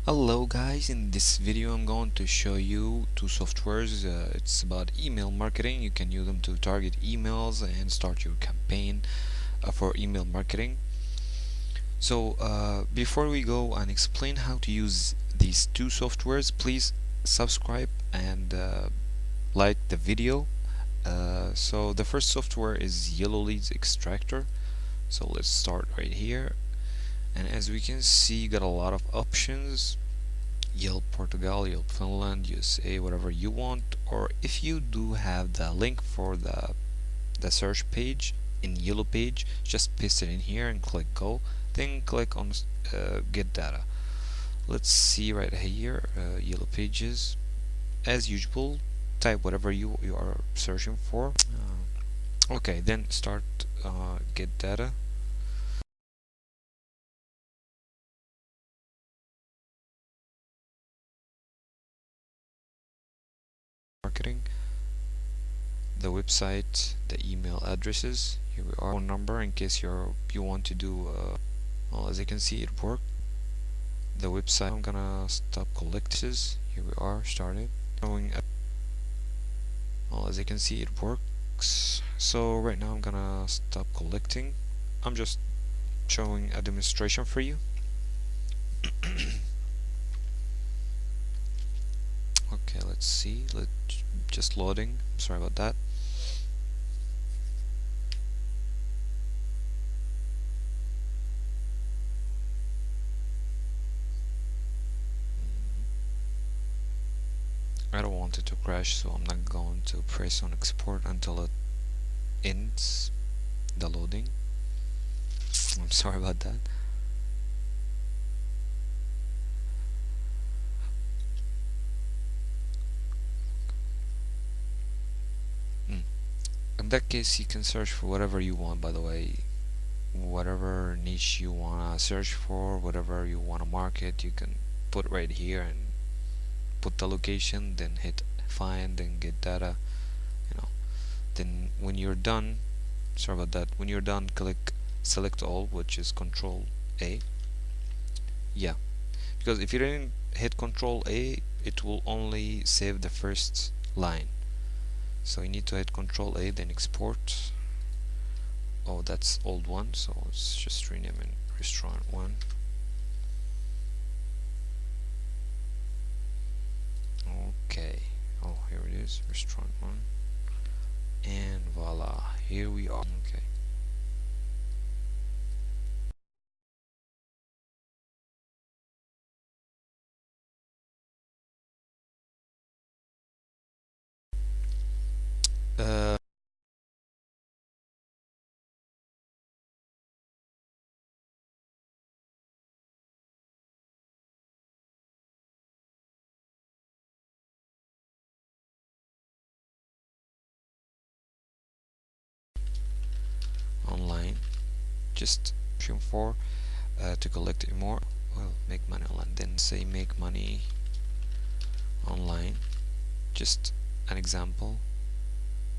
Hello guys, in this video I'm going to show you two softwares. It's about email marketing. You can use them to target emails and start your campaign for email marketing. So before we go and explain how to use these two softwares, please subscribe and like the video. So the first software is Yellow Leads Extractor. So let's start right here, and as we can see, you got a lot of options. Yelp Portugal, Yelp Finland, USA, whatever you want. Or if you do have the link for the search page in Yellow Page, just paste it in here and click go, then click on get data. Let's see right here, Yellow Pages. As usual, type whatever you are searching for. Okay, then start get data. Marketing, the website, the email addresses. Here we are, phone number in case you want to do well, as you can see, it worked. The website, I'm gonna stop collectors. Here we are, started showing. Well, as you can see, it works. So right now I'm gonna stop collecting. I'm just showing a demonstration for you. Okay, let's see. Just loading. Sorry about that. I don't want it to crash, so I'm not going to press on export until it ends the loading. I'm sorry about that. Mm. In that case, you can search for whatever you want, by the way. Whatever niche you wanna search for, whatever you wanna market, you can put right here and put the location, then hit find and get data. You know, then when you're done, sorry about that. When you're done, click select all, which is Control A. Yeah, because if you didn't hit Control A, it will only save the first line. So you need to hit Control A, then export. Oh, that's old one, so let's just rename it Restaurant 1. Okay. Oh, here it is, Restaurant 1. And voila, here we are. Okay. Uh, online, just option 4 to collect more. Well, make money online. Then say make money online. Just an example.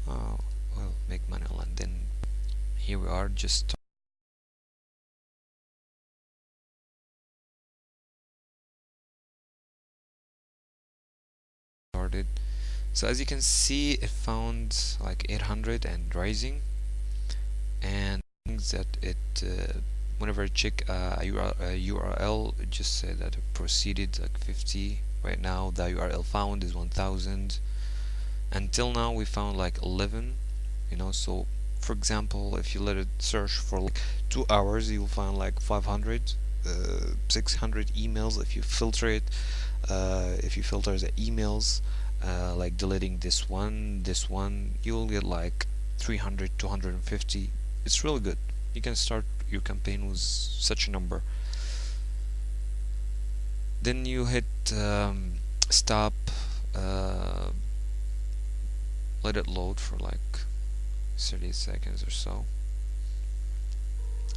Well, make money online. Then here we are. Just started. So as you can see, it found like 800 and rising, and things that it whenever I check a URL, it just said that it proceeded like 50. Right now the URL found is 1000. Until now we found like 11, you know. So for example, if you let it search for like 2 hours, you'll find like 500 600 emails. If you filter it, if you filter the emails, like deleting this one, you'll get like 300 250. It's really good. You can start your campaign with such a number. Then you hit stop, uh, let it load for like 30 seconds or so.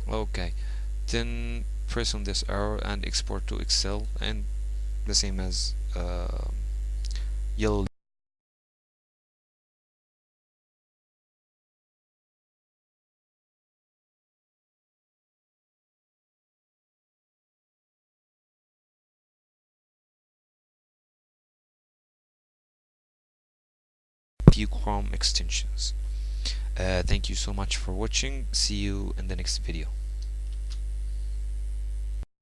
Okay, then press on this arrow and export to Excel, and the same as Yellow few Chrome extensions. Thank you so much for watching. See you in the next video.